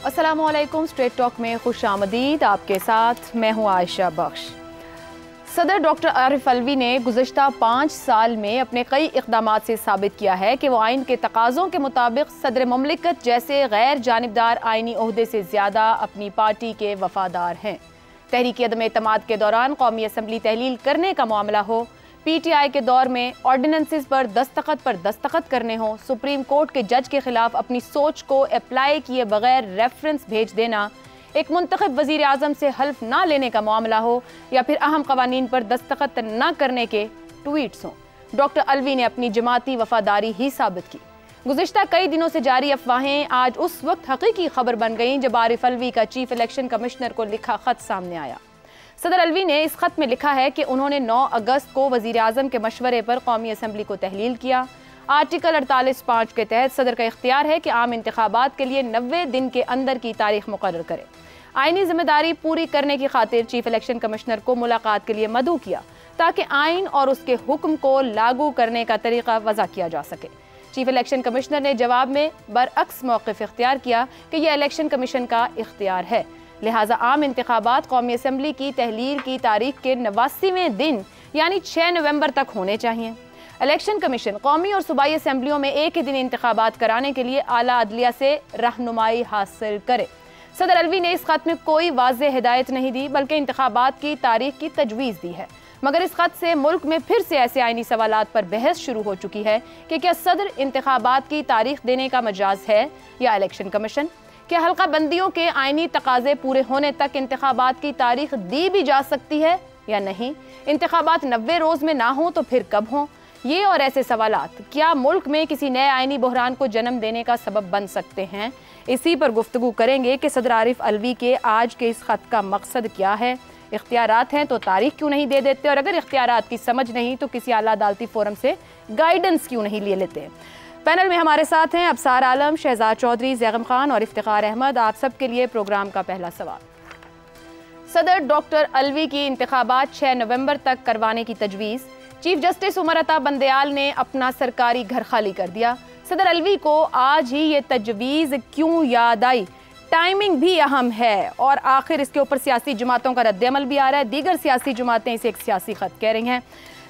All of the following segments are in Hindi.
अस्सलामुअलैकुम। स्ट्रेट टॉक में खुश आमदीद। आपके साथ मैं हूँ आयशा बख्श। सदर डॉक्टर आरिफ अलवी ने गुज़श्ता 5 साल में अपने कई इक़दामात से साबित किया है कि वो आइन के तकाज़ों के मुताबिक सदर मुमलिकत जैसे गैर जानिबदार आइनी ओहदे से ज़्यादा अपनी पार्टी के वफादार हैं। तहरीक अदम एतमाद के दौरान कौमी असम्बली तहलील करने का मामला हो, PTI के दौर में ऑर्डिनेंसेस पर दस्तखत करने हों, सुप्रीम कोर्ट के जज के खिलाफ अपनी सोच को अप्लाई किए बगैर रेफरेंस भेज देना, एक मुंतखब वज़ीर आज़म से हल्फ ना लेने का मामला हो, या फिर अहम कवानीन पर दस्तखत न करने के ट्वीट्स हों, डॉक्टर अलवी ने अपनी जमाती वफादारी ही साबित की। गुज़िश्ता कई दिनों से जारी अफवाहें आज उस वक्त हकीकी खबर बन गईं जब आरिफ अलवी का चीफ इलेक्शन कमिश्नर को लिखा खत सामने आया। सदर अलवी ने इस खत में लिखा है कि उन्होंने 9 अगस्त को वज़ीर आज़म के मशवरे पर कौमी असम्बली को तहलील किया। आर्टिकल 48(5) के तहत सदर का इख्तियार है कि आम इंतखाबात के लिए 90 दिन के अंदर की तारीख मुकर्रर करे। आइनी जिम्मेदारी पूरी करने की खातिर चीफ इलेक्शन कमिश्नर को मुलाकात के लिए मदऊ किया ताकि आइन और उसके हुक्म को लागू करने का तरीका वज़ा किया जा सके। चीफ इलेक्शन कमिश्नर ने जवाब में बरअक्स मौक़िफ़ इख्तियार किया कि यह इलेक्शन कमीशन का इख्तियार है, लिहाजा आम इंतखाबात कौमी असम्बली की तहलील की तारीख के 89वें दिन यानी 6 नवंबर तक होने चाहिए। इलेक्शन कमीशन कौमी और सूबाई असम्बलियों में एक ही दिन इंतखाबात कराने के लिए आला अदलिया से रहनुमाई हासिल करे। सदर अलवी ने इस खत में कोई वाज़ेह हिदायत नहीं दी बल्कि इंतखाबात की तारीख की तजवीज़ दी है, मगर इस खत से मुल्क में फिर से ऐसे आइनी सवालात पर बहस शुरू हो चुकी है कि क्या सदर इंतखाबात की तारीख देने का मजाज है या इलेक्शन कमीशन? क्या हल्का बंदियों के आइनी तकाजे पूरे होने तक इंतखाबात की तारीख दी भी जा सकती है या नहीं? इंतखाबात 90 रोज़ में ना हो तो फिर कब हों? ये और ऐसे सवालात क्या मुल्क में किसी नए आइनी बहरान को जन्म देने का सबब बन सकते हैं? इसी पर गुफ्तगू करेंगे कि सदर आरिफ अलवी के आज के इस खत का मकसद क्या है, इख्तियारात हैं तो तारीख क्यों नहीं दे देते, और अगर इख्तियारात की समझ नहीं तो किसी आला अदालती फोरम से गाइडेंस क्यों नहीं ले लेते। पैनल में हमारे साथ हैं अबसार आलम, शहजाद चौधरी, जैगम खान और इफ्तिखार अहमद। आप सबके लिए प्रोग्राम का पहला सवाल। सदर डॉक्टर अलवी की इंतखाबात 6 नवंबर तक करवाने की तजवीज़। चीफ जस्टिस उमर अता बंदयाल ने अपना सरकारी घर खाली कर दिया। सदर अलवी को आज ही ये तजवीज़ क्यों याद आई? टाइमिंग भी अहम है और आखिर इसके ऊपर सियासी जमातों का रद्द-ए-अमल भी आ रहा है। दीगर सियासी जमातें इसे एक सियासी खत कह रही हैं।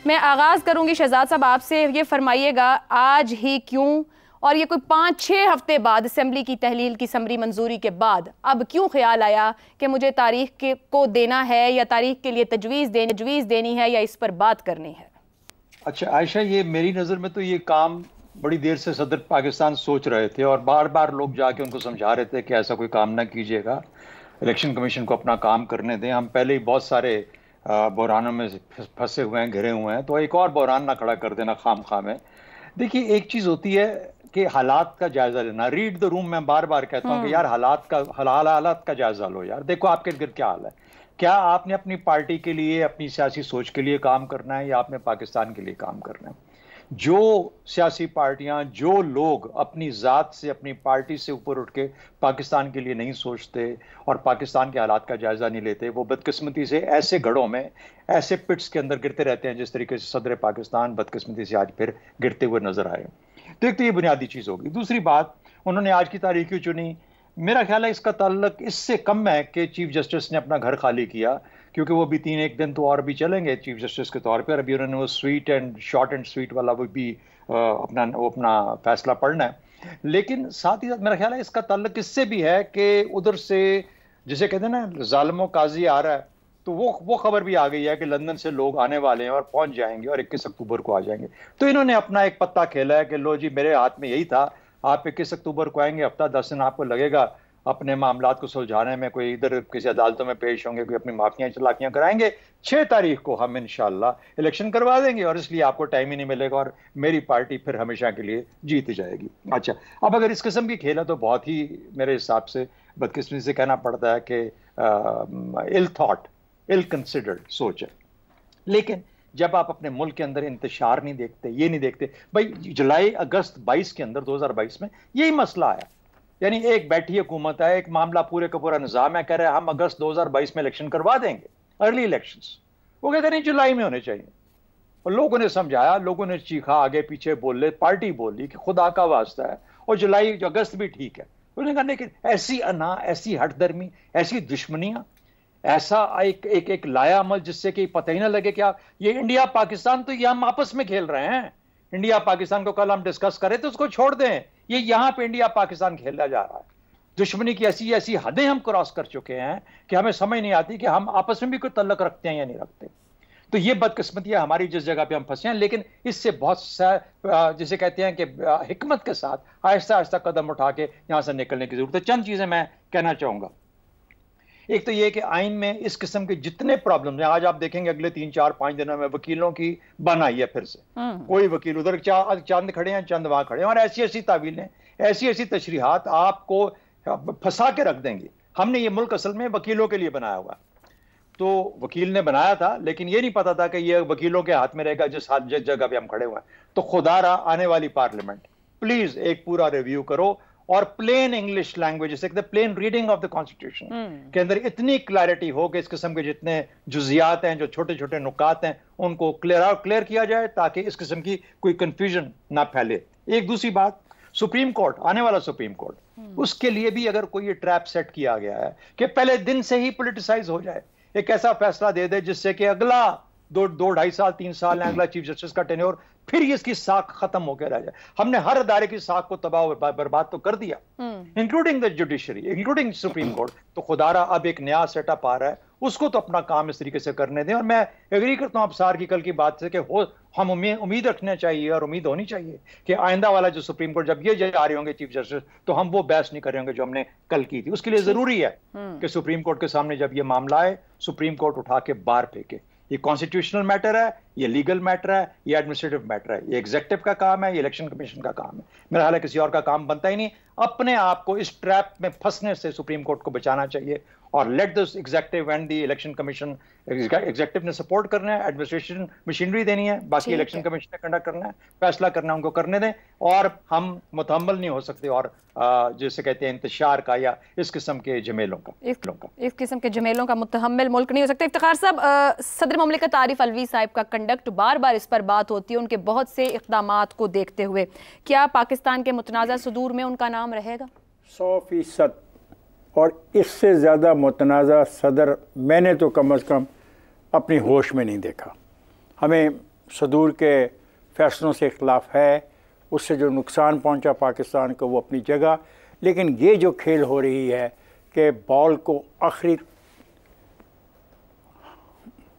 मैं आगाज़ करूंगी शहजाद साहब आपसे, ये फरमाइएगा आज ही क्यों, और ये कोई 5-6 हफ्ते बाद असम्बली की तहलील की समरी मंजूरी के बाद अब क्यों ख्याल आया कि मुझे तारीख को देना है या तारीख के लिए तजवीज़ देनी है या इस पर बात करनी है? अच्छा आयशा, ये मेरी नज़र में तो ये काम बड़ी देर से सदर पाकिस्तान सोच रहे थे और बार बार लोग जाके उनको समझा रहे थे कि ऐसा कोई काम ना कीजिएगा, इलेक्शन कमीशन को अपना काम करने दें, हम पहले ही बहुत सारे बहरानों में फंसे हुए हैं, घिरे हुए हैं, तो एक और बहरान ना खड़ा कर देना खाम खा में। देखिए, एक चीज़ होती है कि हालात का जायज़ा लेना, रीड द रूम। मैं बार बार कहता हूँ कि यार हालात का जायज़ा लो यार, देखो आपके इर्द क्या हाल है। क्या आपने अपनी पार्टी के लिए, अपनी सियासी सोच के लिए काम करना है या आपने पाकिस्तान के लिए काम करना है? जो सियासी पार्टियां, जो लोग अपनी ज़ात से, अपनी पार्टी से ऊपर उठ के पाकिस्तान के लिए नहीं सोचते और पाकिस्तान के हालात का जायज़ा नहीं लेते, वो बदकिस्मती से ऐसे गढ़ों में, ऐसे पिट्स के अंदर गिरते रहते हैं जिस तरीके से सदर पाकिस्तान बदकिस्मती से आज फिर गिरते हुए नजर आए। तो एक तो ये बुनियादी चीज़ होगी। दूसरी बात, उन्होंने आज की तारीख क्यों चुनी? मेरा ख्याल है इसका ताल्लुक इससे कम है कि चीफ जस्टिस ने अपना घर खाली किया, क्योंकि वो भी 3-1 दिन तो और भी चलेंगे चीफ जस्टिस के तौर पे। अभी उन्होंने वो शॉर्ट एंड स्वीट वाला वो भी अपना फैसला पढ़ना है। लेकिन साथ ही साथ मेरा ख्याल है इसका ताल्लुक इससे भी है कि उधर से जिसे कहते हैं ना जालिमो काजी आ रहा है, तो वो खबर भी आ गई है कि लंदन से लोग आने वाले हैं और पहुंच जाएंगे और 21 अक्टूबर को आ जाएंगे। तो इन्होंने अपना एक पत्ता खेला है कि लो जी, मेरे हाथ में यही था, आप 21 अक्टूबर को आएंगे, हफ्ता 10 दिन आपको लगेगा अपने मामलात को सुलझाने में, कोई इधर किसी अदालतों में पेश होंगे, कोई अपनी माफियां चलाकियां कराएंगे, 6 तारीख को हम इंशाल्लाह इलेक्शन करवा देंगे और इसलिए आपको टाइम ही नहीं मिलेगा और मेरी पार्टी फिर हमेशा के लिए जीत जाएगी। अच्छा, अब अगर इस किस्म की खेल है तो बहुत ही मेरे हिसाब से बदकिस्मती से कहना पड़ता है कि इल थॉट, इल कंसिडर्ड सोच है। लेकिन जब आप अपने मुल्क के अंदर इंतशार नहीं देखते, ये नहीं देखते भाई, जुलाई अगस्त 22 के अंदर 2022 में यही मसला आया, यानी एक बैठी हुकूमत है, एक मामला पूरे का पूरा निजाम है, कह रहे हैं हम अगस्त 2022 में इलेक्शन करवा देंगे, अर्ली इलेक्शंस। वो कहते नहीं, जुलाई में होने चाहिए। और लोगों ने समझाया, लोगों ने चीखा, आगे पीछे बोले, पार्टी बोली कि खुदा का वास्ता है और जुलाई अगस्त भी ठीक है, उन्होंने कहा लेकिन ऐसी अना, ऐसी हठधर्मी, ऐसी दुश्मनियां, ऐसा एक लाया अमल जिससे कि पता ही ना लगे कि ये इंडिया पाकिस्तान, तो ये हम आपस में खेल रहे हैं। इंडिया पाकिस्तान को कल हम डिस्कस करें तो उसको छोड़ दें, ये यहां पे इंडिया पाकिस्तान खेला जा रहा है। दुश्मनी की ऐसी ऐसी हदें हम क्रॉस कर चुके हैं कि हमें समझ नहीं आती कि हम आपस में भी कोई तल्लक रखते हैं या नहीं रखते। तो ये बदकिस्मती है हमारी जिस जगह पे हम फंसे हैं, लेकिन इससे बहुत जिसे कहते हैं कि हिकमत के साथ आहिस्ता आहिस्ता कदम उठा के यहां से निकलने की जरूरत है। चंद चीजें मैं कहना चाहूंगा। एक तो ये कि आइन में इस किस्म के जितने प्रॉब्लम हैं, आज आप देखेंगे अगले 3-4-5 दिनों में वकीलों की बन आई है फिर से। कोई वकील उधर चंद खड़े हैं, चंद वहां खड़े हैं, और ऐसी ऐसी तावीलें, ऐसी ऐसी तशरीहात आपको फंसा के रख देंगे। हमने ये मुल्क असल में वकीलों के लिए बनाया हुआ, तो वकील ने बनाया था, लेकिन ये नहीं पता था कि ये वकीलों के हाथ में रहेगा जिस जगह पे हम खड़े हुए हैं। तो खुदारा आने वाली पार्लियामेंट प्लीज एक पूरा रिव्यू करो और प्लेन इंग्लिश लैंग्वेज, जैसे plain reading of the constitution के अंदर इतनी क्लैरिटी हो कि इस किस्म के जितने जुजियात हैं, जो छोटे छोटे नुकात हैं, उनको क्लियर किया जाए ताकि इस किस्म की कोई कंफ्यूजन ना फैले। एक दूसरी बात, सुप्रीम कोर्ट, आने वाला सुप्रीम कोर्ट, उसके लिए भी अगर कोई ये ट्रैप सेट किया गया है कि पहले दिन से ही पॉलिटिसाइज हो जाए, एक ऐसा फैसला दे दे जिससे कि अगला 2-2.5 साल 3 साल अगला चीफ जस्टिस का टेन्योर फिर ये इसकी साख खत्म होकर रह जाए। हमने हर अदारे की साख को तबाह बर्बाद तो कर दिया, including the judiciary, including supreme court. तो खुदारा अब एक नया सेटअप आ रहा है, उसको तो अपना काम इस तरीके से करने दें। और मैं एग्री करता हूं अफसार की कल की बात से कि हम उम्मीद रखना चाहिए और उम्मीद होनी चाहिए कि आइंदा वाला जो सुप्रीम कोर्ट जब ये जा रहे होंगे चीफ जस्टिस, तो हम वो बहस नहीं कर रहे होंगे जो हमने कल की थी। उसके लिए जरूरी है कि सुप्रीम कोर्ट के सामने जब ये मामला आए, सुप्रीम कोर्ट उठा के बाहर फेंके। ये कॉन्स्टिट्यूशनल मैटर है, ये लीगल मैटर है, ये एडमिनिस्ट्रेटिव मैटर है, ये एग्जीक्यूटिव का काम है, ये इलेक्शन कमीशन का काम है। मेरा हाल है किसी और का काम बनता ही नहीं। अपने आप को इस ट्रैप में फंसने से सुप्रीम कोर्ट को बचाना चाहिए और let this executive and the election commission, executive ने सपोर्ट करना है, एडमिनिस्ट्रेशन मशीनरी देनी है, बाकी इलेक्शन कमीशन ने कंडक्ट करना है, फैसला करना उनको करने दें। और हम मुतहम्मल नहीं हो सकते और जैसे कहते हैं इंतशार का या इस किस्म के झमेलों का, इस किस्म के झमेलों का मुतहम्मिल मुल्क नहीं हो सकता। इफ्तिखार साहब, सदर ममलिकत आरिफ अलवी साहब का कंडक्ट, बार बार इस पर बात होती है उनके बहुत से इक़दामात को देखते हुए, क्या पाकिस्तान के मुतनाज़ा सुदूर में उनका नाम रहेगा? 100%। और इससे ज़्यादा मुतनाज़ा सदर मैंने तो कम अज़ कम अपनी होश में नहीं देखा। हमें सदूर के फैसलों से इख्लाफ है, उससे जो नुकसान पहुंचा पाकिस्तान को वो अपनी जगह, लेकिन ये जो खेल हो रही है कि बॉल को आखिरी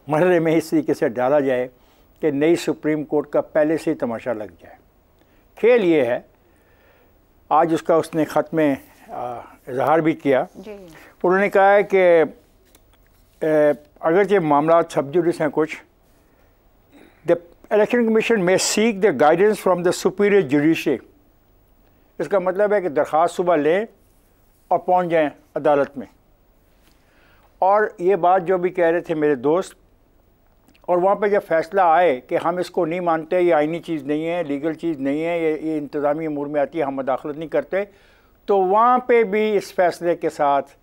मरहले में इस तरीके से डाला जाए कि नई सुप्रीम कोर्ट का पहले से ही तमाशा लग जाए। खेल ये है, आज उसका उसने ख़त में इजहार भी किया। उन्होंने कहा है कि अगरचे मामला सब जुडिस हैं कुछ, द इलेक्शन कमीशन में seek the guidance from the superior judiciary. इसका मतलब है कि दरख्वास्त सुबह लें और पहुंच जाएं अदालत में। और ये बात जो भी कह रहे थे मेरे दोस्त, और वहाँ पे जब फैसला आए कि हम इसको नहीं मानते, ये आइनी चीज़ नहीं है, लीगल चीज़ नहीं है, ये इंतज़ामी अमूर में आती है, हम मदाखलत नहीं करते, तो वहाँ पे भी इस फैसले के साथ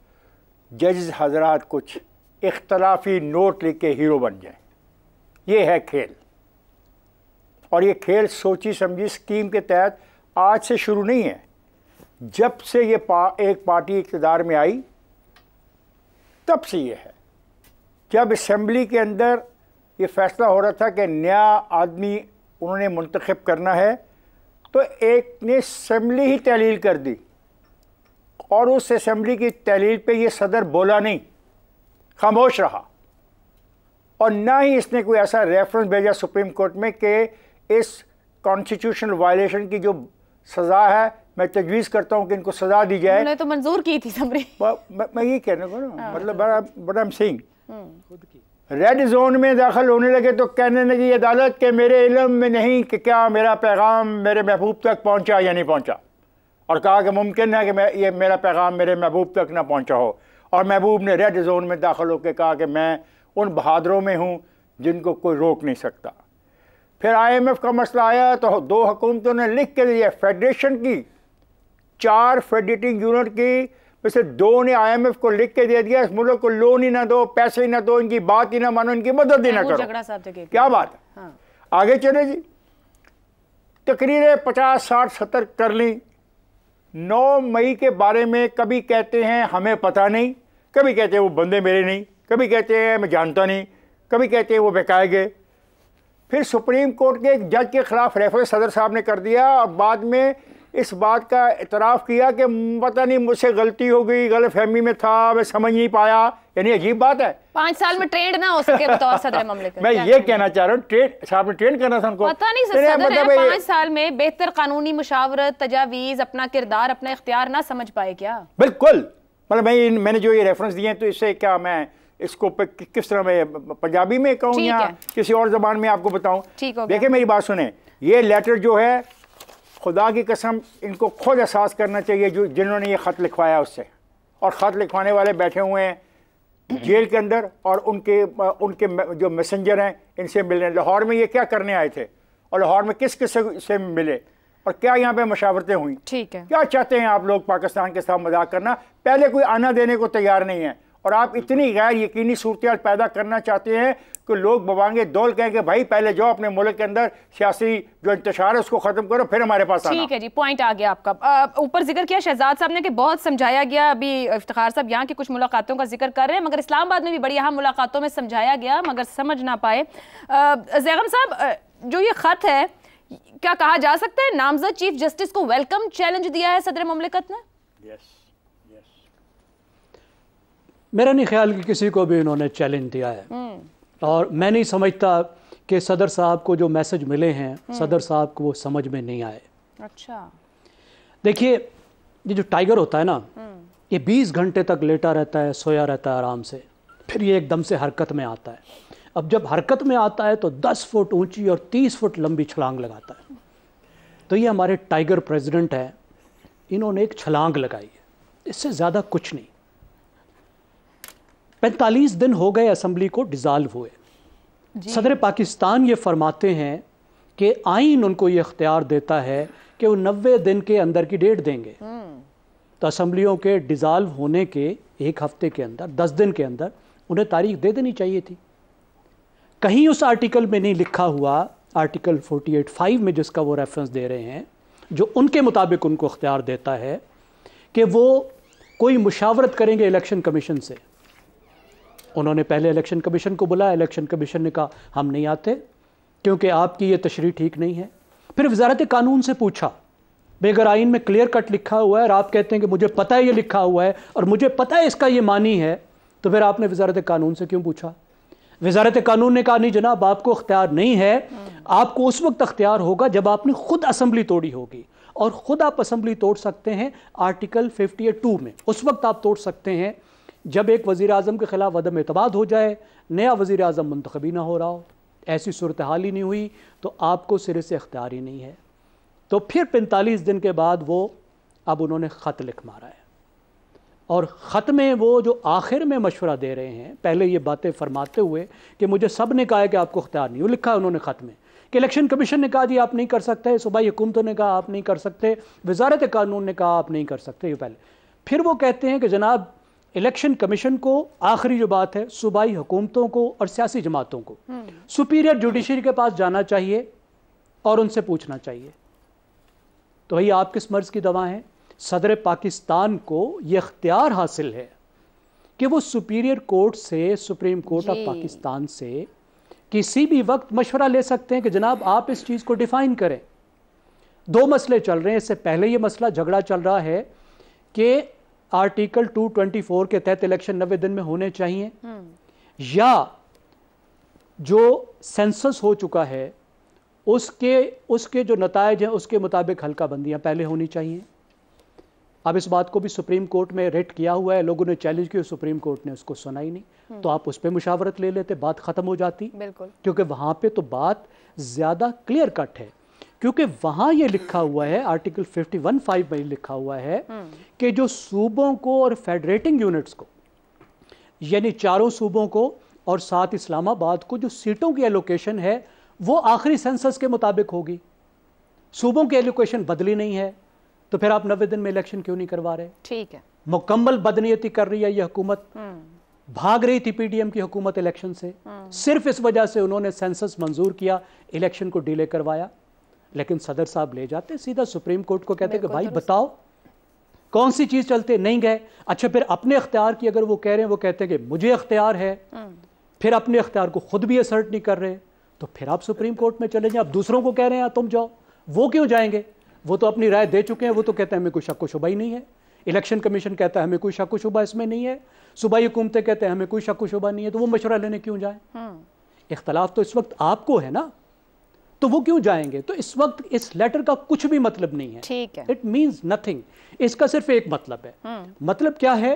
जज हजरात कुछ इख्तलाफी नोट लिख के हीरो बन जाए। ये है खेल, और ये खेल सोची समझी स्कीम के तहत आज से शुरू नहीं है। जब से ये एक पार्टी इक़्तिदार में आई तब से ये है। जब असेंबली के अंदर ये फैसला हो रहा था कि नया आदमी उन्होंने मुंतखब करना है, तो एक ने असेंबली ही तहलील कर दी, और उस असेंबली की तहलील पे ये सदर बोला नहीं, खामोश रहा, और ना ही इसने कोई ऐसा रेफरेंस भेजा सुप्रीम कोर्ट में कि इस कॉन्स्टिट्यूशनल वायलेशन की जो सज़ा है, मैं तजवीज़ करता हूँ कि इनको सज़ा दी जाए। उन्होंने तो मंजूर की थी समरी। मैं ये कहने को ना, मतलब बड़ा हम सिंह रेड जोन में दाखिल होने लगे तो कहने लगी अदालत के मेरे इल्म में नहीं कि क्या मेरा पैगाम मेरे महबूब तक पहुँचा या नहीं पहुँचा, और कहा कि मुमकिन है कि ये मेरा पैगाम मेरे महबूब तक ना पहुँचा हो। और महबूब ने रेड जोन में दाखिल होकर कहा कि मैं उन बहादुरों में हूँ जिनको कोई रोक नहीं सकता। फिर IMF का मसला आया तो 2 हुकूमतों ने लिख के दिया, फेडरेशन की 4 फेडरेटिंग यूनिट की में से 2 ने IMF को लिख के दे दिया, इस मुल्क को लोन ही ना दो, पैसे ही ना दो, इनकी बात ही ना मानो, इनकी मदद ही ना करो। क्या बात है। हाँ। आगे चले जी, तकरीरें 50, 60, 70 कर ली, 9 मई के बारे में कभी कहते हैं हमें पता नहीं, कभी कहते हैं वो बंदे मेरे नहीं, कभी कहते हैं मैं जानता नहीं, कभी कहते हैं वो बहकाए गए। फिर सुप्रीम कोर्ट के एक जज के खिलाफ रेफरेंस सदर साहब ने कर दिया और बाद में इस बात का इतराफ़ किया कि पता नहीं मुझसे गलती हो गई, गलतफहमी में था, मैं समझ नहीं पाया। यानी अजीब बात है, 5 साल में ट्रेंड ना हो सके बतौर सदर ममलिकत। मैं ये कहना चाह रहा हूँ, ट्रेंड साहब ने ट्रेंड करना था उनको, पता नहीं सदर मतलब 5 साल में बेहतर कानूनी मुशावरत, तजावीज़, अपना किरदार, अपना इख्तियार ना समझ पाए क्या? बिल्कुल, मतलब मैंने जो ये रेफरेंस दिए हैं तो इससे क्या मैं इसको किस तरह मैं पंजाबी में कहूँ या किसी और ज़बान में आपको बताऊँ? देखिए मेरी बात सुने, ये लेटर जो है खुदा की कसम इनको खुद एहसास करना चाहिए जो जिन्होंने ये ख़त लिखवाया उससे, और ख़त लिखवाने वाले बैठे हुए हैं जेल के अंदर और उनके जो मैसेंजर हैं इनसे मिलने लाहौर में ये क्या करने आए थे और लाहौर में किस किस से मिले और क्या यहाँ पे मशावरतें हुई। ठीक है, क्या चाहते हैं आप लोग पाकिस्तान के साथ मजाक करना? पहले कोई आना देने को तैयार नहीं है और आप इतनी गैर यकीनी सूरत पैदा करना चाहते हैं कि लोग बवांगे दौल कहें कि भाई पहले जाओ अपने मुल्क के अंदर सियासी जो इंतशार है उसको खत्म करो फिर हमारे पास आना। ठीक है जी, पॉइंट आ गया आपका। ऊपर जिक्र किया शहजाद साहब ने कि बहुत समझाया गया, अभी इफ्तिखार साहब यहाँ की कुछ मुलाकातों का जिक्र कर रहे हैं, मगर इस्लामाबाद में भी बड़ी अहम मुलाकातों में समझाया गया मगर समझ ना पाए। ज़ैगम साहब, जो ये खत है क्या कहा जा सकता है नामजद चीफ जस्टिस को वेलकम चैलेंज दिया है सदर मुमलिकत ने? मेरा नहीं ख्याल कि किसी को भी इन्होंने चैलेंज दिया है और मैं नहीं समझता कि सदर साहब को जो मैसेज मिले हैं सदर साहब को वो समझ में नहीं आए। अच्छा, देखिए ये जो टाइगर होता है ना, ये 20 घंटे तक लेटा रहता है, सोया रहता है आराम से, फिर ये एकदम से हरकत में आता है। अब जब हरकत में आता है तो 10 फुट ऊंची और 30 फुट लंबी छलांग लगाता है। तो ये हमारे टाइगर प्रेसिडेंट हैं, इन्होंने एक छलांग लगाई है, इससे ज़्यादा कुछ नहीं। 45 दिन हो गए असेंबली को डिज़ाल्व हुए। सदर पाकिस्तान ये फरमाते हैं कि आइन उनको ये इख्तियार देता है कि वो 90 दिन के अंदर की डेट देंगे। तो असेंबलियों के डिज़ाल्व होने के 1 हफ्ते के अंदर, 10 दिन के अंदर उन्हें तारीख दे देनी चाहिए थी। कहीं उस आर्टिकल में नहीं लिखा हुआ, आर्टिकल 48(5) में जिसका वो रेफरेंस दे रहे हैं, जो उनके मुताबिक उनको इख्तियार देता है कि वो कोई मुशावरत करेंगे इलेक्शन कमीशन से। उन्होंने पहले इलेक्शन कमीशन को बुलाया, इलेक्शन कमीशन ने कहा हम नहीं आते क्योंकि आपकी ये तशरीह ठीक नहीं है। फिर वजारत कानून से पूछा, बेगर आइन में क्लियर कट लिखा हुआ है और आप कहते हैं कि मुझे पता है ये लिखा हुआ है और मुझे पता है इसका ये मानी है, तो फिर आपने वजारत कानून से क्यों पूछा? वजारत कानून ने कहा नहीं जनाब आपको अख्तियार नहीं है, आपको उस वक्त अख्तियार होगा जब आपने खुद असेंबली तोड़ी होगी, और खुद आप असेंबली तोड़ सकते हैं आर्टिकल 58(2) में। उस वक्त आप तोड़ सकते हैं जब एक वज़ीर आज़म के ख़िलाफ़ अदम एतमाद हो जाए, नया वज़ीर आज़म मुंतखबी ना हो रहा हो, ऐसी सूरत हाल ही नहीं हुई तो आपको सिरे से इख्तियार ही नहीं है। तो फिर 45 दिन के बाद वो अब उन्होंने ख़त लिख मारा है और ख़त में वो जो आखिर में मशवरा दे रहे हैं, पहले ये बातें फरमाते हुए कि मुझे सब ने कहा है कि आपको इख्तियार नहीं, वो लिखा है उन्होंने ख़त में कि इलेक्शन कमीशन ने कहा जी आप नहीं कर सकते, सूबाई हुकूमतों ने कहा आप नहीं कर सकते, वजारत कानून ने कहा आप नहीं कर सकते। ये पहले फिर वो कहते हैं कि जनाब इलेक्शन कमीशन को, आखिरी जो बात है, सूबाई हुकूमतों को और सियासी जमातों को सुपीरियर जुडिशरी के पास जाना चाहिए और उनसे पूछना चाहिए। तो भाई आप किस मर्ज़ की दवा हैं? सदर पाकिस्तान को ये इख्तियार हासिल है कि वो सुपीरियर कोर्ट से, सुप्रीम कोर्ट ऑफ पाकिस्तान से किसी भी वक्त मशवरा ले सकते हैं कि जनाब आप इस चीज़ को डिफ़ाइन करें। 2 मसले चल रहे हैं, इससे पहले ये मसला झगड़ा चल रहा है कि आर्टिकल 224 के तहत इलेक्शन 90 दिन में होने चाहिए या जो सेंसस हो चुका है उसके जो नतायज हैं उसके मुताबिक हल्का बंदियां पहले होनी चाहिए। अब इस बात को भी सुप्रीम कोर्ट में रेट किया हुआ है, लोगों ने चैलेंज किया, सुप्रीम कोर्ट ने उसको सुना ही नहीं। तो आप उस पर मुशावरत ले लेते, बात ख़त्म हो जाती। बिल्कुल, क्योंकि वहाँ पे तो बात ज़्यादा क्लियर कट है, क्योंकि वहाँ ये लिखा हुआ है, आर्टिकल 51(5) में लिखा हुआ है कि जो सूबों को और फेडरेटिंग यूनिट्स को, यानी 4 सूबों को और 7 इस्लामाबाद को, जो सीटों की एलोकेशन है वो आखिरी सेंसस के मुताबिक होगी। सूबों की एलोकेशन बदली नहीं है, तो फिर आप 90 दिन में इलेक्शन क्यों नहीं करवा रहे? ठीक है, मुकम्मल बदनीयती कर रही है ये हुकूमत, भाग रही थी पीडीएम की हुकूमत इलेक्शन से, सिर्फ इस वजह से उन्होंने सेंसस मंजूर किया, इलेक्शन को डिले करवाया। लेकिन सदर साहब ले जाते सीधा सुप्रीम कोर्ट को, कहते कि भाई बताओ कौन सी चीज़ चलते नहीं गए। अच्छा, फिर अपने इख्तियार की अगर वो कह रहे हैं, वो कहते हैं कि मुझे इख्तियार है, फिर अपने इख्तियार को खुद भी असर्ट नहीं कर रहे, तो फिर आप सुप्रीम कोर्ट में चले जाएं। आप दूसरों को कह रहे हैं तुम जाओ, वो क्यों जाएंगे? वो तो अपनी राय दे चुके हैं, वो तो कहते हैं हमें कोई शक व शुबा ही नहीं है। इलेक्शन कमीशन कहता है हमें कोई शक व शुबा इसमें नहीं है, सूबाई हुकूमतें कहते हैं हमें कोई शक व शुबा नहीं है, तो वो मशवरा लेने क्यों जाए? इख्तलाफ तो इस वक्त आपको है ना, तो वो क्यों जाएंगे? तो इस वक्त इस लेटर का कुछ भी मतलब नहीं है, ठीक है, इट मीन्स नथिंग। इसका सिर्फ एक मतलब है। मतलब क्या है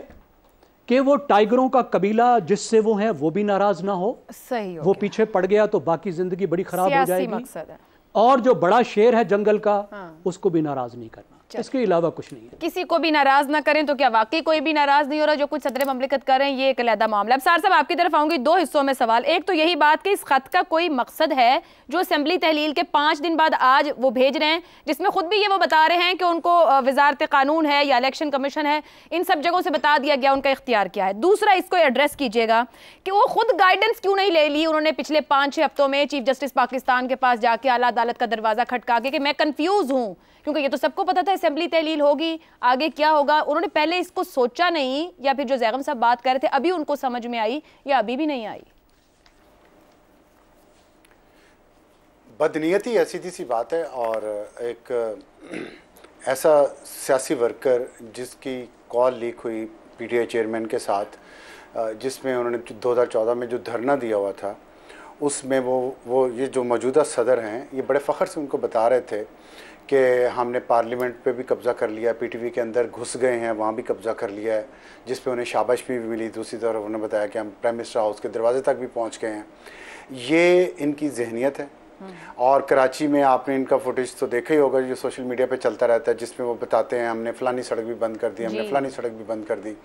कि वो टाइगरों का कबीला जिससे वो हैं वो भी नाराज ना हो, सही हो वो गया। पीछे पड़ गया तो बाकी जिंदगी बड़ी खराब हो जाएगी। मकसद है। और जो बड़ा शेर है जंगल का, उसको भी नाराज नहीं करना, इसके अलावा कुछ नहीं है। किसी को भी नाराज ना करें तो क्या वाकई कोई भी नाराज नहीं हो रहा? जो कुछ सदर ममलिकत कर रहे हैं ये एक अलहदा मामला। अब सार साहब आपकी तरफ आऊंगी, दो हिस्सों में सवाल। एक तो यही बात कि इस खत का कोई मकसद है जो असेंबली तहलील के 5 दिन बाद आज वो भेज रहे हैं, जिसमें खुद भी ये वो बता रहे हैं कि उनको वजारत कानून है या इलेक्शन कमीशन है, इन सब जगहों से बता दिया गया उनका इख्तियार क्या है। दूसरा, इसको एड्रेस कीजिएगा कि वो खुद गाइडेंस क्यों नहीं ले ली उन्होंने पिछले 5-6 हफ्तों में चीफ जस्टिस पाकिस्तान के पास जाके आला अदालत का दरवाजा खटका के कि मैं कंफ्यूज हूं, क्योंकि ये तो सबको पता था असेंबली तहलील होगी, आगे क्या होगा। उन्होंने पहले इसको सोचा नहीं, या फिर जो जैगम साहब बात कर रहे थे अभी उनको समझ में आई या अभी भी नहीं आई? बदनीयती ऐसी सी बात है, और एक ऐसा सियासी वर्कर जिसकी कॉल लीक हुई पीटीआई चेयरमैन के साथ, जिसमें उन्होंने 2014 में जो धरना दिया हुआ था, उसमें वो ये जो मौजूदा सदर हैं ये बड़े फ़ख्र से उनको बता रहे थे कि हमने पार्लियामेंट पे भी कब्ज़ा कर लिया, पीटीवी के अंदर घुस गए हैं, वहाँ भी कब्ज़ा कर लिया है, जिस पे उन्हें शाबाशी भी मिली। दूसरी तरफ उन्होंने बताया कि हम प्राइम मिनिस्टर हाउस के दरवाजे तक भी पहुँच गए हैं। ये इनकी जहनीत है। और कराची में आपने इनका फुटेज तो देखा ही होगा जो सोशल मीडिया पे चलता रहता है, जिसमें वो बताते हैं हमने फ़लानी सड़क भी बंद कर दी, हमने फ़लानी सड़क भी बंद कर दी।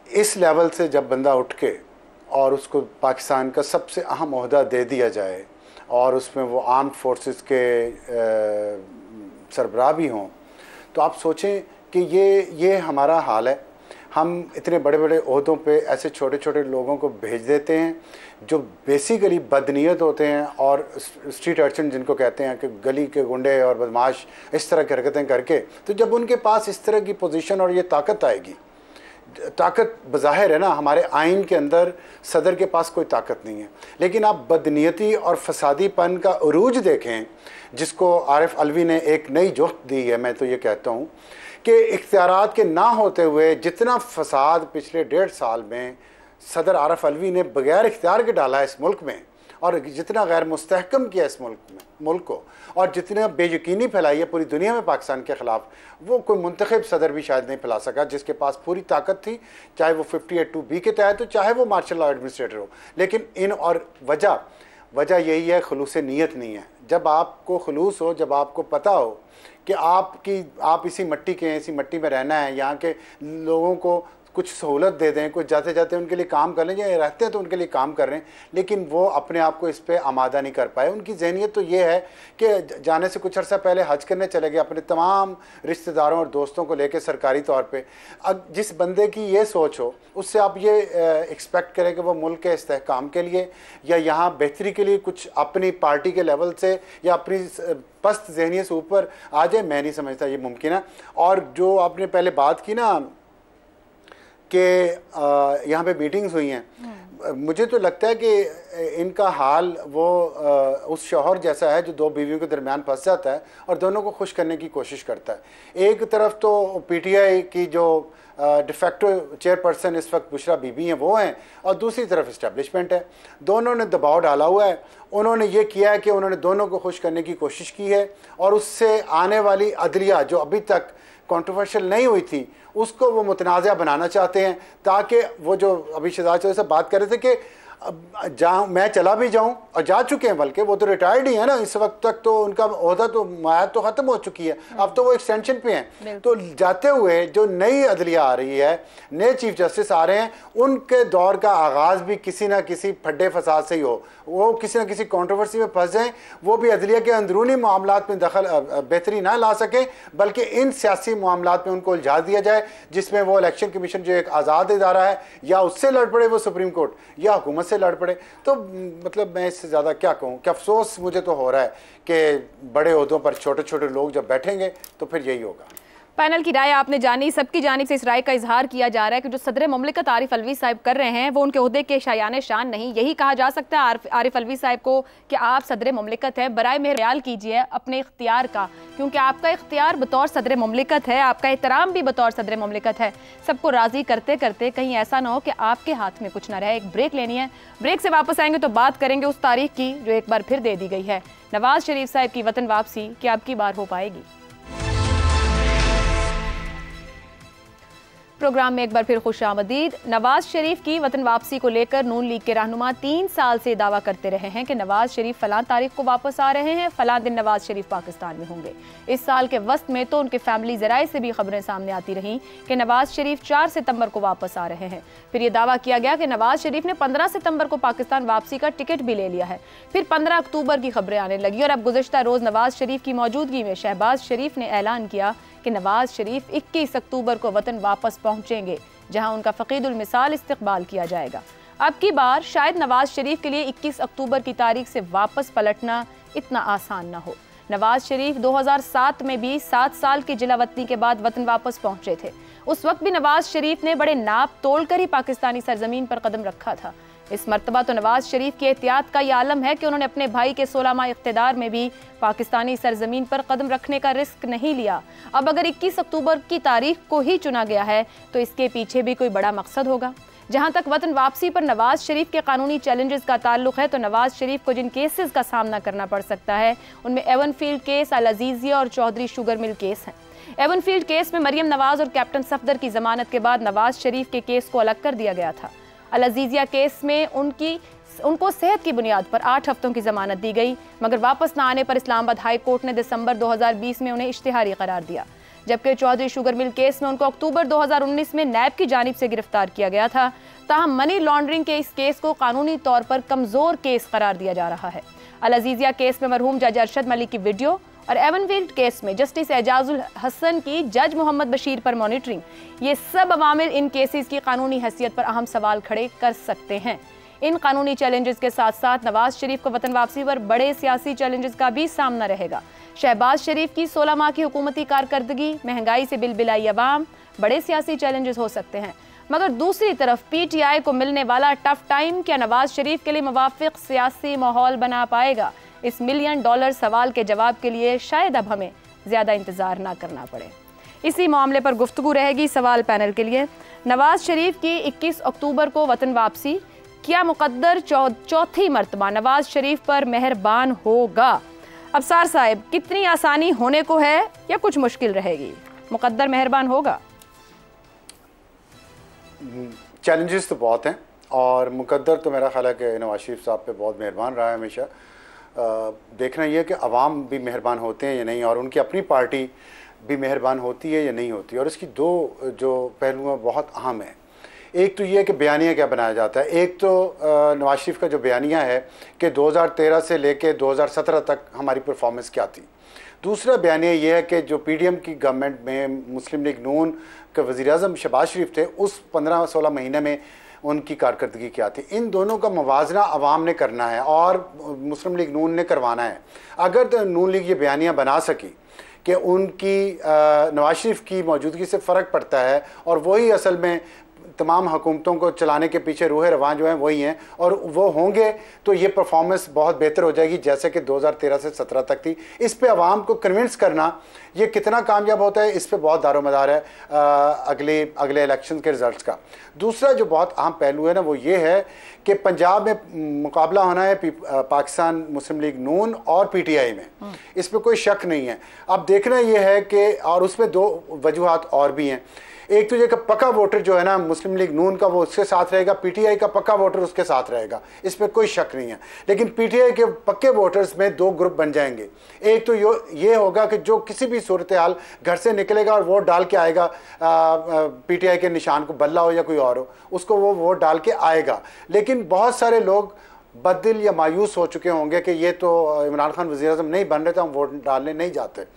इस लेवल से जब बंदा उठ के और उसको पाकिस्तान का सबसे अहम ओहदा दे दिया जाए और उसमें वो आर्म फोर्सेस के सरबराह भी हों, तो आप सोचें कि ये हमारा हाल है। हम इतने बड़े बड़े ओहदों पे ऐसे छोटे छोटे लोगों को भेज देते हैं जो बेसिकली बदनीयत होते हैं और स्ट्रीट अर्चन जिनको कहते हैं, कि गली के गुंडे और बदमाश इस तरह की हरकतें करके, तो जब उनके पास इस तरह की पोजीशन और ये ताकत आएगी, ताकत बज़ाहिर है ना, हमारे आइन के अंदर सदर के पास कोई ताकत नहीं है, लेकिन आप बदनीयती और फसादीपन का उरूज देखें जिसको आरिफ अलवी ने एक नई जोख्त दी है। मैं तो ये कहता हूँ कि इख्तियारात के ना होते हुए जितना फसाद पिछले 1.5 साल में सदर आरिफ अलवी ने बगैर इख्तियार के डाला है इस मुल्क में, और जितना गैर मुस्तहकम किया इस मुल्क को, और जितना बेयकीनी फैलाई है पूरी दुनिया में पाकिस्तान के ख़िलाफ़, वो कोई मुंतखब सदर भी शायद नहीं फैला सका जिसके पास पूरी ताकत थी, चाहे वो 58(2)B के तहत हो, चाहे वो मार्शल लॉ एडमिनिस्ट्रेटर हो। लेकिन इन और वजह यही है, खुलूस नीयत नहीं है। जब आपको खुलूस हो, जब आपको पता हो कि आप इसी मिट्टी के हैं, इसी मिट्टी में रहना है, यहाँ के लोगों को कुछ सहूलत दे दें, कुछ जाते जाते उनके लिए काम कर लें, या रहते हैं तो उनके लिए काम कर रहे हैं, लेकिन वो अपने आप को इस पे आमादा नहीं कर पाए। उनकी जहनीत तो ये है कि जाने से कुछ अर्सा पहले हज करने चले गए अपने तमाम रिश्तेदारों और दोस्तों को लेकर सरकारी तौर पे। अब जिस बंदे की ये सोच हो, उससे आप ये एक्सपेक्ट करें कि वो मुल्क के इस्तेहकाम के लिए या यहाँ बेहतरी के लिए कुछ अपनी पार्टी के लेवल से या अपनी पस्त जहनीत से ऊपर आ जाए, मैं नहीं समझता ये मुमकिन है। और जो आपने पहले बात की ना कि यहाँ पे मीटिंग्स हुई हैं, मुझे तो लगता है कि इनका हाल वो उस शौहर जैसा है जो 2 बीवियों के दरमियान फंस जाता है और दोनों को खुश करने की कोशिश करता है। एक तरफ तो पीटीआई की जो डिफेक्टो चेयरपर्सन इस वक्त बुशरा बीबी हैं वो हैं, और दूसरी तरफ इस्टेब्लिशमेंट है। दोनों ने दबाव डाला हुआ है। उन्होंने ये किया है कि उन्होंने दोनों को खुश करने की कोशिश की है, और उससे आने वाली अदलिया जो अभी तक कंट्रोवर्शियल नहीं हुई थी उसको वो मुतनाज़ा बनाना चाहते हैं, ताकि वो जो अभी शहजाद चौधरी से बात कर रहे थे कि मैं चला भी जाऊं, और जा चुके हैं, बल्कि वो तो रिटायर्ड ही है ना इस वक्त तक, तो उनका ओहदा तो मायाद तो ख़त्म हो चुकी है, अब तो वो एक्सटेंशन पे हैं। तो जाते हुए जो नई अदलिया आ रही है, नए चीफ जस्टिस आ रहे हैं, उनके दौर का आगाज़ भी किसी ना किसी फड्डे फसाद से ही हो, वो किसी ना किसी कंट्रोवर्सी में फंस जाएँ, वो भी अदलिया के अंदरूनी मामलात में दखल बेहतरी ना ला सकें, बल्कि इन सियासी मामलात में उनको उलझा दिया जाए, जिसमें वो इलेक्शन कमीशन जो एक आज़ाद इदारा है, या उससे लड़ पड़े वो सुप्रीम कोर्ट, या हुकूमत से लड़ पड़े। तो मतलब मैं इससे ज़्यादा क्या कहूँ कि अफसोस मुझे तो हो रहा है कि बड़े ओहदों पर छोटे छोटे लोग जब बैठेंगे तो फिर यही होगा। पैनल की राय आपने जानी, सबकी जानिब से इस राय का इजहार किया जा रहा है कि जो सदर मुमलिकत आरिफ अलवी साहब कर रहे हैं वो उनके ओहदे के शायान शान नहीं। यही कहा जा सकता है आरिफ अलवी साहब को कि आप सदर मुमलिकत हैं, बराए मेहर ख्याल कीजिए अपने इख्तियार का, क्योंकि आपका इख्तियार बतौर सदर मुमलिकत है, आपका एहतराम भी बतौर सदर मुमलिकत है। सबको राजी करते करते कहीं ऐसा ना हो कि आपके हाथ में कुछ ना रहे। एक ब्रेक लेनी है, ब्रेक से वापस आएंगे तो बात करेंगे उस तारीख की जो एक बार फिर दे दी गई है, नवाज शरीफ साहब की वतन वापसी क्या अब की बार हो पाएगी। प्रोग्राम में एक बार फिर खुशामदीद। नवाज शरीफ की वतन वापसी को लेकर नून लीग के रहनुमा 3 साल से दावा करते रहे हैं कि नवाज शरीफ फलां तारीख को वापस आ रहे हैं, फलां दिन नवाज शरीफ पाकिस्तान में होंगे। इस साल के वस्त में तो उनके फैमिली ज़राए से भी खबरें सामने आती रहीं कि नवाज शरीफ 4 सितंबर को वापस आ रहे हैं। फिर यह दावा किया गया कि नवाज शरीफ ने 15 सितंबर को पाकिस्तान वापसी का टिकट भी ले लिया है। फिर 15 अक्टूबर की खबरें आने लगी और अब गुज़श्ता रोज़ नवाज शरीफ की मौजूदगी में शहबाज शरीफ ने ऐलान किया कि नवाज शरीफ 21 अक्टूबर को वतन वापस पहुंचेंगे, जहां उनका फ़कीदुल मिसाल इस्तकबाल किया जाएगा। अब की बार शायद नवाज शरीफ के लिए 21 अक्टूबर की तारीख से वापस पलटना इतना आसान ना हो। नवाज शरीफ 2007 में भी 7 साल की जिलावतनी के बाद वतन वापस पहुंचे थे। उस वक्त भी नवाज शरीफ ने बड़े नाप तोल कर ही पाकिस्तानी सरजमीन पर कदम रखा था। इस मर्तबा तो नवाज शरीफ की एहतियात का यह आलम है कि उन्होंने अपने भाई के 16 माह इख्तिदार में भी पाकिस्तानी सरजमीन पर कदम रखने का रिस्क नहीं लिया। अब अगर 21 अक्टूबर की तारीख को ही चुना गया है तो इसके पीछे भी कोई बड़ा मकसद होगा। जहां तक वतन वापसी पर नवाज शरीफ के कानूनी चैलेंजेस का ताल्लुक है तो नवाज शरीफ को जिन केसेस का सामना करना पड़ सकता है उनमें एवनफील्ड केस, अल अजीजिया और चौधरी शुगर मिल केस हैं। एवनफील्ड केस में मरियम नवाज और कैप्टन सफदर की जमानत के बाद नवाज शरीफ के केस को अलग कर दिया गया था। अल अजीजिया केस में उनको सेहत की बुनियाद पर 8 हफ्तों की जमानत दी गई, मगर वापस न आने पर इस्लामाबाद हाई कोर्ट ने दिसंबर 2020 में उन्हें इश्तिहारी करार दिया। जबकि चौधरी शुगर मिल केस में उनको अक्टूबर 2019 में नैब की जानिब से गिरफ्तार किया गया था। ताहम मनी लॉन्ड्रिंग के इस केस को कानूनी तौर पर कमजोर केस करार दिया जा रहा है। अल अजीजिया केस में मरहूम जज अरशद मलिक की वीडियो और एवनफील्ड केस में जस्टिस एजाजुल हसन की जज मोहम्मद बशीर पर मॉनिटरिंग, ये सब अवामिल इन केसेस की कानूनी हैसियत पर अहम सवाल खड़े कर सकते हैं। इन कानूनी चैलेंजेस के साथ साथ नवाज शरीफ को वतन वापसी पर बड़े सियासी चैलेंजेस का भी सामना रहेगा। शहबाज शरीफ की 16 माह की हुकूमती कारकर्दगी, महंगाई से बिलबिलाई अवाम, बड़े सियासी चैलेंजेस हो सकते हैं। मगर दूसरी तरफ PTI को मिलने वाला टफ टाइम क्या नवाज शरीफ के लिए मुवाफिक सियासी माहौल बना पाएगा? इस $1 मिलियन सवाल के जवाब के लिए शायद अब हमें ज़्यादा इंतज़ार ना करना पड़े। इसी मामले पर गुफ्तगू रहेगी सवाल पैनल के लिए। नवाज शरीफ की 21 अक्टूबर को वतन वापसी, क्या मुकद्दर चौथी मरतबा नवाज शरीफ पर मेहरबान होगा? अफसार साहब, कितनी आसानी होने को है या कुछ मुश्किल रहेगी? मुकद्दर मेहरबान होगा? चैलेंजेस तो बहुत हैं और मुकद्दर तो मेरा ख्याल है कि नवाज शरीफ साहब पे बहुत मेहरबान रहा है हमेशा। देखना यह है कि अवाम भी मेहरबान होते हैं या नहीं, और उनकी अपनी पार्टी भी मेहरबान होती है या नहीं होती। और इसकी दो जो पहलू हैं बहुत अहम है। एक तो ये है कि बयानिया क्या बनाया जाता है। एक तो नवाज शरीफ का जो बयानिया है कि 2013 से लेके 2017 तक हमारी परफॉर्मेंस क्या थी। दूसरा बयानिया ये है कि जो PDM की गवर्नमेंट में मुस्लिम लीग नून के वज़ीर-ए-आज़म शहबाज शरीफ थे, उस 15-16 महीने में उनकी कारकर्दगी क्या थी। इन दोनों का मुवाजना अवाम ने करना है और मुस्लिम लीग नून ने करवाना है। अगर तो नून लीग ये बयानियाँ बना सकी कि उनकी नवाज शरीफ की मौजूदगी से फ़र्क पड़ता है और वही असल में तमाम हुकूमतों को चलाने के पीछे रूह रवां जो हैं वही हैं, और वो होंगे तो ये परफॉर्मेंस बहुत बेहतर हो जाएगी जैसे कि 2013 से 17 तक थी। इस पे आवाम को कन्विंस करना ये कितना कामयाब होता है, इस पे बहुत दारोमदार है अगले इलेक्शन के रिजल्ट्स का। दूसरा जो बहुत अहम पहलू है ना वो ये है कि पंजाब में मुकाबला होना है पाकिस्तान मुस्लिम लीग नून और PTI में, इस पर कोई शक नहीं है। अब देखना यह है कि और उसमें 2 वजूहात और भी हैं। एक तो ये कि पक्का वोटर जो है ना मुस्लिम लीग नून का वो उसके साथ रहेगा, PTI का पक्का वोटर उसके साथ रहेगा, इस पर कोई शक नहीं है। लेकिन PTI के पक्के वोटर्स में 2 ग्रुप बन जाएंगे। एक तो ये होगा कि जो किसी भी सूरत हाल घर से निकलेगा और वोट डाल के आएगा, PTI के निशान को बल्ला हो या कोई और हो, उसको वो वोट डाल के आएगा। लेकिन बहुत सारे लोग बददिल या मायूस हो चुके होंगे कि ये तो इमरान खान वज़ीर-ए-आज़म नहीं बन रहे तो हम वोट डालने नहीं जाते।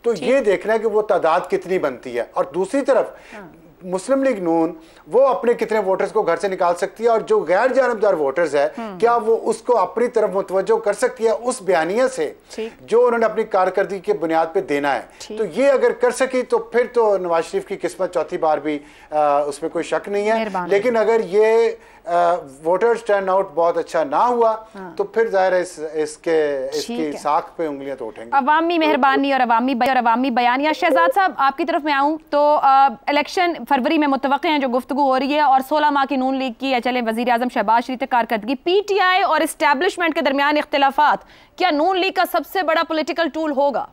तो ये देखना है कि वो तादाद कितनी बनती है। और दूसरी तरफ मुस्लिम लीग नून वो अपने कितने वोटर्स को घर से निकाल सकती है, और जो गैर जानबदार वोटर्स है क्या वो उसको अपनी तरफ मुतवज्जो कर सकती है उस बयानिया से जो उन्होंने अपनी कारकर्दगी के बुनियाद पे देना है। तो ये अगर कर सकी तो फिर तो नवाज शरीफ की किस्मत चौथी बार भी उसमें कोई शक नहीं है। लेकिन अगर ये वोटर्स टर्न आउट बहुत अच्छा ना हुआ तो फिर जाहिर है इसकी साख पे उंगलियां तो उठेंगी। अवामी मेहरबानी और अवामी बयानिया। शहजाद साहब आपकी तरफ में आऊँ तो इलेक्शन फरवरी में मुतवक्के हैं जो गुफ्तगू हो रही है, और 16 माह की नून लीग की या चले वज़ीर आज़म शहबाज शरीफ कारकर्दगी, PTI और इस्टेब्लिशमेंट के दरमियान इख्तिलाफात क्या नून लीग का सबसे बड़ा पॉलिटिकल टूल होगा?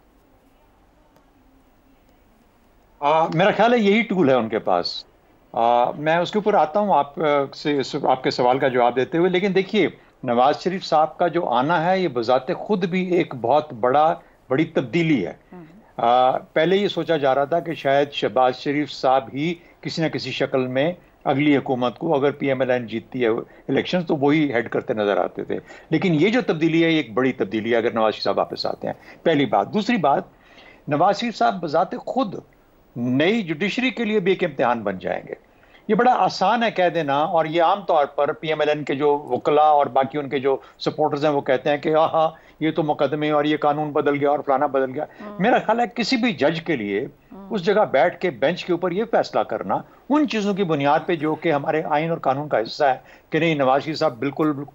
मेरा ख्याल है यही टूल है उनके पास। मैं उसके ऊपर आता हूँ आपके सवाल का जवाब देते हुए। लेकिन देखिए, नवाज शरीफ साहब का जो आना है ये बजाते खुद भी एक बहुत बड़ी तब्दीली है। पहले ये सोचा जा रहा था कि शायद शहबाज शरीफ साहब ही किसी न किसी शक्ल में अगली हुकूमत को, अगर PMLN जीतती है इलेक्शन, तो वही हेड करते नजर आते थे। लेकिन ये जो तब्दीली है, एक बड़ी तब्दीली है अगर नवाज शरीफ साहब वापस आते हैं, पहली बात। दूसरी बात, नवाज शरीफ साहब बजाते खुद नई जुडिशरी के लिए भी एक इम्तिहान बन जाएंगे। ये बड़ा आसान है कह देना, और ये आमतौर पर PMLN के जो वकला और बाकी उनके जो सपोर्टर्स हैं वो कहते हैं कि हाँ ये तो मुकदमे और ये कानून बदल गया और फलाना बदल गया। मेरा ख्याल है किसी भी जज के लिए उस जगह बैठ के बेंच के ऊपर ये फैसला करना उन चीज़ों की बुनियाद पे जो कि हमारे आइन और कानून का हिस्सा है कि नहीं, नवाज शरीफ साहब बिल्कुल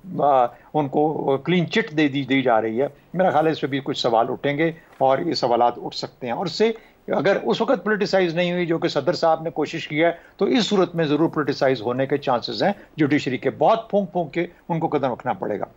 उनको क्लीन चिट दी जा रही है, मेरा ख्याल है इस पर भी कुछ सवाल उठेंगे और ये सवालात उठ सकते हैं। और इससे अगर उस वक्त पोलिटिसाइज नहीं हुई जो कि सदर साहब ने कोशिश की है, तो इस सूरत में जरूर पोलिटिसाइज होने के चांसेस हैं जुडिशरी के। बहुत फूंक के उनको कदम रखना पड़ेगा।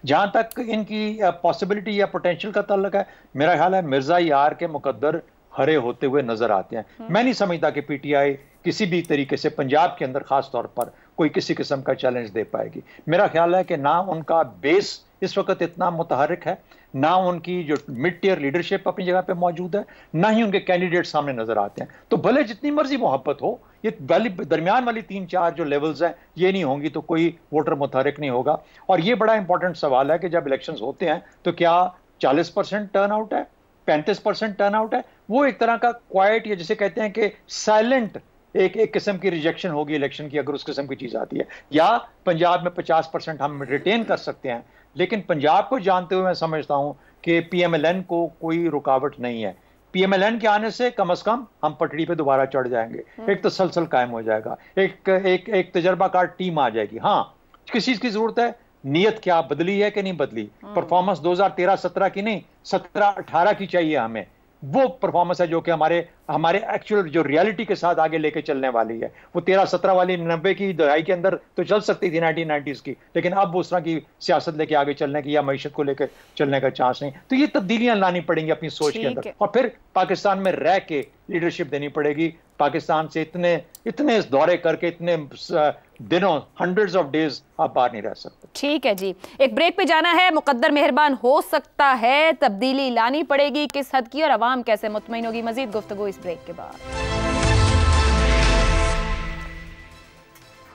जहां तक इनकी पॉसिबिलिटी या पोटेंशियल का ताल्लुक है, मेरा ख्याल है मिर्जा यार के मुकद्दर हरे होते हुए नजर आते हैं। मैं नहीं समझता कि PTI किसी भी तरीके से पंजाब के अंदर खास तौर पर कोई किसी किस्म का चैलेंज दे पाएगी। मेरा ख्याल है कि ना उनका बेस इस वक्त इतना मुतहरिक है, ना उनकी जो मिड टियर लीडरशिप अपनी जगह पे मौजूद है, ना ही उनके कैंडिडेट सामने नजर आते हैं। तो भले जितनी मर्जी मोहब्बत हो, ये दरमियान वाली 3-4 जो लेवल्स हैं ये नहीं होंगी तो कोई वोटर मुतहरिक नहीं होगा। और ये बड़ा इंपॉर्टेंट सवाल है कि जब इलेक्शंस होते हैं तो क्या 40% टर्न आउट है, 35% टर्न आउट है, वो एक तरह का क्वाइट, या जिसे कहते हैं कि साइलेंट एक किस्म की रिजेक्शन होगी इलेक्शन की अगर उस किस्म की चीज आती है, या पंजाब में 50% हम रिटेन कर सकते हैं। लेकिन पंजाब को जानते हुए मैं समझता हूं कि PMLN को कोई रुकावट नहीं है। PMLN के आने से कम हम पटड़ी पे दोबारा चढ़ जाएंगे, एक तसलसल कायम हो जाएगा, एक तजर्बाकार टीम आ जाएगी। हाँ, किस चीज की जरूरत है, नीयत क्या बदली है कि नहीं बदली, परफॉर्मेंस 2013-17 की नहीं 17-18 की चाहिए हमें। वो परफॉर्मेंस है जो कि हमारे एक्चुअल जो रियलिटी के साथ आगे लेके चलने वाली है। वो 13-17 वाली 90 की दहाई के अंदर तो चल सकती थी 1990s की, लेकिन अब उस तरह की सियासत लेके आगे चलने की या मईशत को लेकर चलने का चांस नहीं। तो ये तब्दीलियां लानी पड़ेंगी अपनी सोच के अंदर, और फिर पाकिस्तान में रह के लीडरशिप देनी पड़ेगी। पाकिस्तान से इतने दौरे करके इतने दिनों, हंड्रेड्स ऑफ डेज आप बाहर नहीं रह सकते। ठीक है जी, एक ब्रेक पे जाना है। मुकद्दर मेहरबान हो सकता है, तब्दीली लानी पड़ेगी, किस हद की और अवाम कैसे मुतमईन होगी? मजीद गुफ्तगू इस ब्रेक के बाद।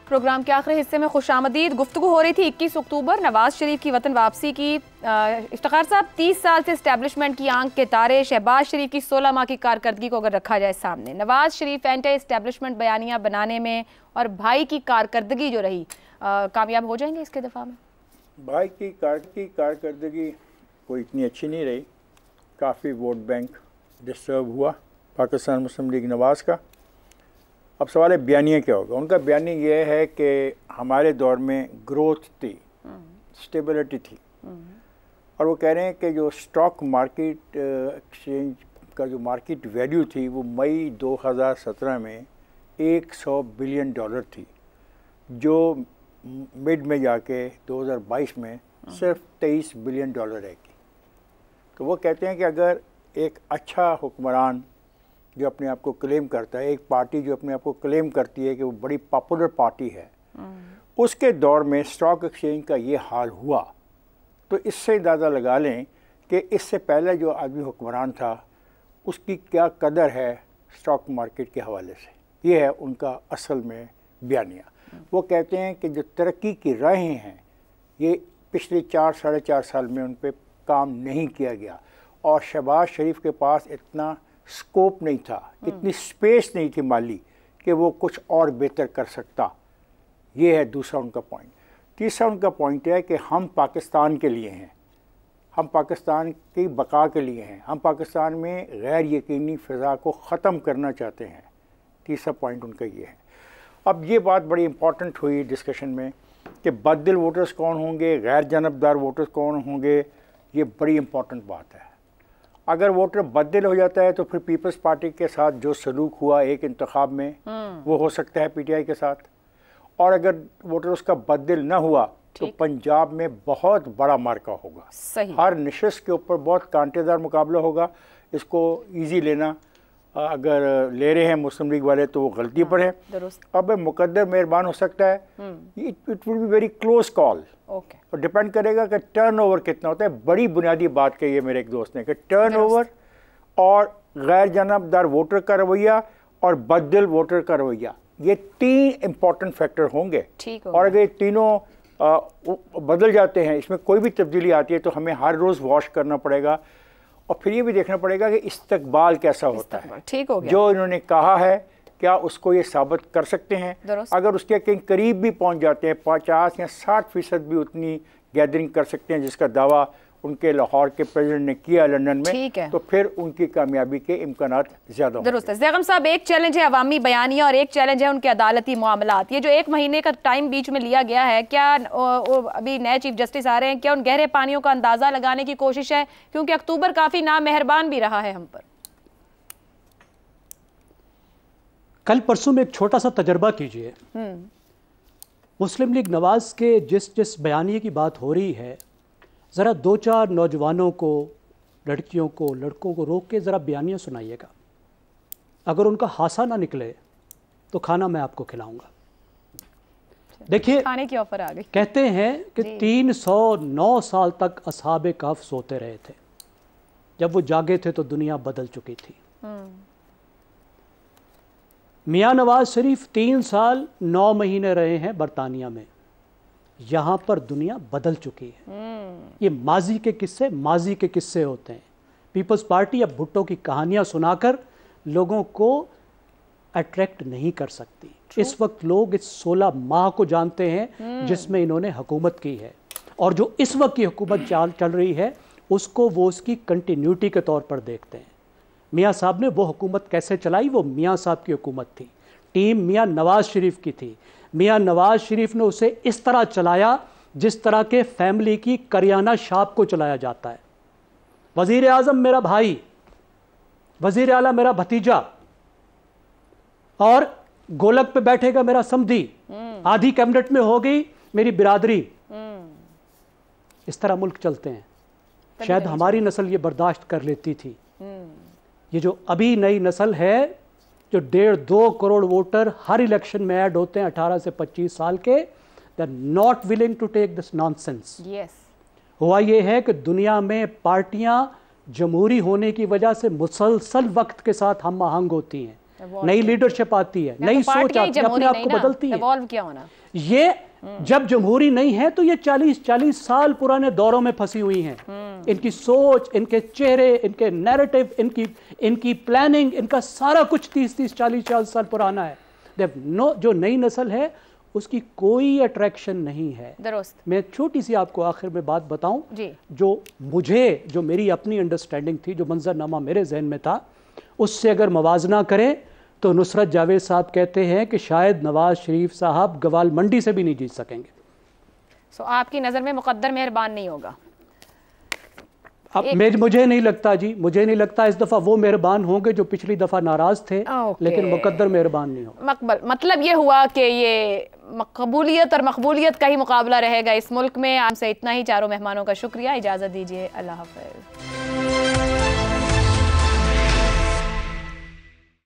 प्रोग्राम के आखिरी हिस्से में खुशामदीद गुफ्तगू हो रही थी 21 अक्टूबर नवाज शरीफ की वतन वापसी की। इफ्तिखार साहब, 30 साल से इस्टेब्लिशमेंट की आंख के तारे, शहबाज शरीफ की 16 माह की कारकर्दगी को अगर रखा जाए सामने, नवाज शरीफ एंटी इस्टेब्लिशमेंट बयानियां बनाने में और भाई की कारकर्दगी जो रही, कामयाब हो जाएंगे इसके दफा में? भाई की कारकर्दगी कोई इतनी अच्छी नहीं रही, काफ़ी वोट बैंक डिस्टर्ब हुआ पाकिस्तान मुस्लिम लीग नवाज का। अब सवाल है बयानिया क्या होगा। उनका बयानिया ये है कि हमारे दौर में ग्रोथ थी, स्टेबिलिटी थी, और वो कह रहे हैं कि जो स्टॉक मार्केट एक्सचेंज का जो मार्केट वैल्यू थी वो मई 2017 में $100 बिलियन थी, जो मिड में जाके 2022 में सिर्फ $23 बिलियन रहेगी। तो वो कहते हैं कि अगर एक अच्छा हुक्मरान जो अपने आप को क्लेम करता है, एक पार्टी जो अपने आप को क्लेम करती है कि वो बड़ी पॉपुलर पार्टी है, उसके दौर में स्टॉक एक्सचेंज का ये हाल हुआ, तो इससे अंदाज़ा लगा लें कि इससे पहले जो आदमी हुक्मरान था उसकी क्या कदर है स्टॉक मार्केट के हवाले से। ये है उनका असल में बयानिया। वो कहते हैं कि जो तरक्की की राहें हैं ये पिछले 4-4.5 साल में उन पर काम नहीं किया गया, और शहबाज शरीफ के पास इतना स्कोप नहीं था, इतनी स्पेस नहीं थी माली, कि वो कुछ और बेहतर कर सकता। ये है दूसरा उनका पॉइंट। तीसरा उनका पॉइंट है कि हम पाकिस्तान के लिए हैं, हम पाकिस्तान की बका के लिए हैं, हम पाकिस्तान में गैर यकीनी फ़िज़ा को ख़त्म करना चाहते हैं। तीसरा पॉइंट उनका ये है। अब ये बात बड़ी इम्पॉर्टेंट हुई डिस्कशन में कि बददिल वोटर्स कौन होंगे, गैर जानबदार वोटर्स कौन होंगे, ये बड़ी इम्पॉर्टेंट बात है। अगर वोटर बददिल हो जाता है तो फिर पीपल्स पार्टी के साथ जो सलूक हुआ एक इंतखाब में वो हो सकता है पीटीआई के साथ, और अगर वोटर उसका बददिल ना हुआ तो पंजाब में बहुत बड़ा मार्का होगा। सही। हर नशिस्त के ऊपर बहुत कांटेदार मुकाबला होगा। इसको इजी लेना, अगर ले रहे हैं मुस्लिम लीग वाले तो वो गलती पर है। अब मुकद्दर मेहरबान हो सकता है, it will be very close call. और डिपेंड करेगा कि टर्नओवर कितना होता है। बड़ी बुनियादी बात कही है मेरे एक दोस्त ने कि टर्नओवर और गैर जानबदार वोटर का रवैया और बददिल वोटर का रवैया, ये 3 इम्पॉर्टेंट फैक्टर होंगे। और अगर ये तीनों बदल जाते हैं, इसमें कोई भी तब्दीली आती है तो हमें हर रोज़ वॉश करना पड़ेगा और फिर ये भी देखना पड़ेगा कि इस्तकबाल कैसा होता है। ठीक हो गया। जो इन्होंने कहा है क्या उसको ये साबित कर सकते हैं? अगर उसके कहीं करीब भी पहुंच जाते हैं, 50 या 60% भी उतनी गैदरिंग कर सकते हैं जिसका दावा उनके लाहौर के प्रेसिडेंट ने किया लंदन में, तो फिर उनकी कामयाबी के इम्कानात ज़्यादा होंगे। दुरुस्त है। ज़ैगम साहब, एक चैलेंज है अवामी बयानिया और एक चैलेंज है उनके अदालती मामलात। ये जो 1 महीने का टाइम बीच में लिया गया है, क्या अभी नए चीफ जस्टिस आ रहे हैं, क्या उन गहरे पानियों का अंदाज़ा लगाने की कोशिश है? क्योंकि अक्टूबर काफ़ी नामेहरबान भी रहा है हम पर। कल परसों में एक छोटा सा तजर्बा कीजिए। मुस्लिम लीग नवाज के जिस बयानिए की बात हो रही है, ज़रा 2-4 नौजवानों को, लड़कियों को, लड़कों को रोक के ज़रा बयानियाँ सुनाइएगा। अगर उनका हासा ना निकले तो खाना मैं आपको खिलाऊंगा। देखिए, खाने की ऑफर आ गई। कहते हैं कि 309 साल तक असहाबे कहफ सोते रहे थे। जब वो जागे थे तो दुनिया बदल चुकी थी। मियाँ नवाज शरीफ 3 साल 9 महीने रहे हैं बरतानिया में। यहाँ पर दुनिया बदल चुकी है। ये माजी के किस्से होते हैं। पीपल्स पार्टी अब भुट्टो की कहानियां सुनाकर लोगों को अट्रैक्ट नहीं कर सकती। इस वक्त लोग इस 16 माह को जानते हैं जिसमें इन्होंने हुकूमत की है, और जो इस वक्त की हुकूमत चल रही है उसको वो उसकी कंटिन्यूटी के तौर पर देखते हैं। मियाँ साहब ने वो हुकूमत कैसे चलाई, वो मियाँ साहब की हुकूमत थी। टीम मियाँ नवाज शरीफ की थी। मियाँ नवाज शरीफ ने उसे इस तरह चलाया जिस तरह के फैमिली की करियाना शॉप को चलाया जाता है। वज़ीर आज़म मेरा भाई, वज़ीर आला मेरा भतीजा, और गोलक पे बैठेगा मेरा समधी, आधी कैबिनेट में हो गई मेरी बिरादरी। इस तरह मुल्क चलते हैं। शायद हमारी नस्ल ये बर्दाश्त कर लेती थी। ये जो अभी नई नस्ल है, जो 1.5-2 करोड़ वोटर हर इलेक्शन में ऐड होते हैं 18 से 25 साल के, they are not willing to take this nonsense. हुआ ये है कि दुनिया में पार्टियां जमहूरी होने की वजह से मुसलसल वक्त के साथ हम आहंग होती हैं। नई लीडरशिप आती है, नई सोच आती है, अपने आप को बदलती है। ये जब जमहूरी नहीं है तो ये 40 साल पुराने दौरों में फंसी हुई हैं। इनकी सोच, इनके चेहरे, इनके नैरेटिव, इनकी प्लानिंग, इनका सारा कुछ 30-40 साल पुराना है। जो नई नस्ल है उसकी कोई अट्रैक्शन नहीं है। मैं छोटी सी आपको आखिर में बात बताऊं, जो मेरी अपनी अंडरस्टैंडिंग थी, जो मंजरनामा मेरे जहन में था, उससे अगर मवाजना करें तो नुसरत जावेद साहब कहते हैं कि शायद नवाज शरीफ साहब गवाल मंडी से भी नहीं जीत सकेंगे। आपकी नज़र में मुकद्दर मेहरबान नहीं होगा? अब मुझे नहीं लगता जी, मुझे नहीं लगता। इस दफ़ा वो मेहरबान होंगे जो पिछली दफ़ा नाराज़ थे, लेकिन मुकद्दर मेहरबान नहीं होगा। मतलब ये हुआ कि ये मकबूलियत और मकबूलियत का ही मुकाबला रहेगा इस मुल्क में। आपसे इतना ही। चारों मेहमानों का शुक्रिया। इजाज़त दीजिए। अल्लाह हाफ़िज़।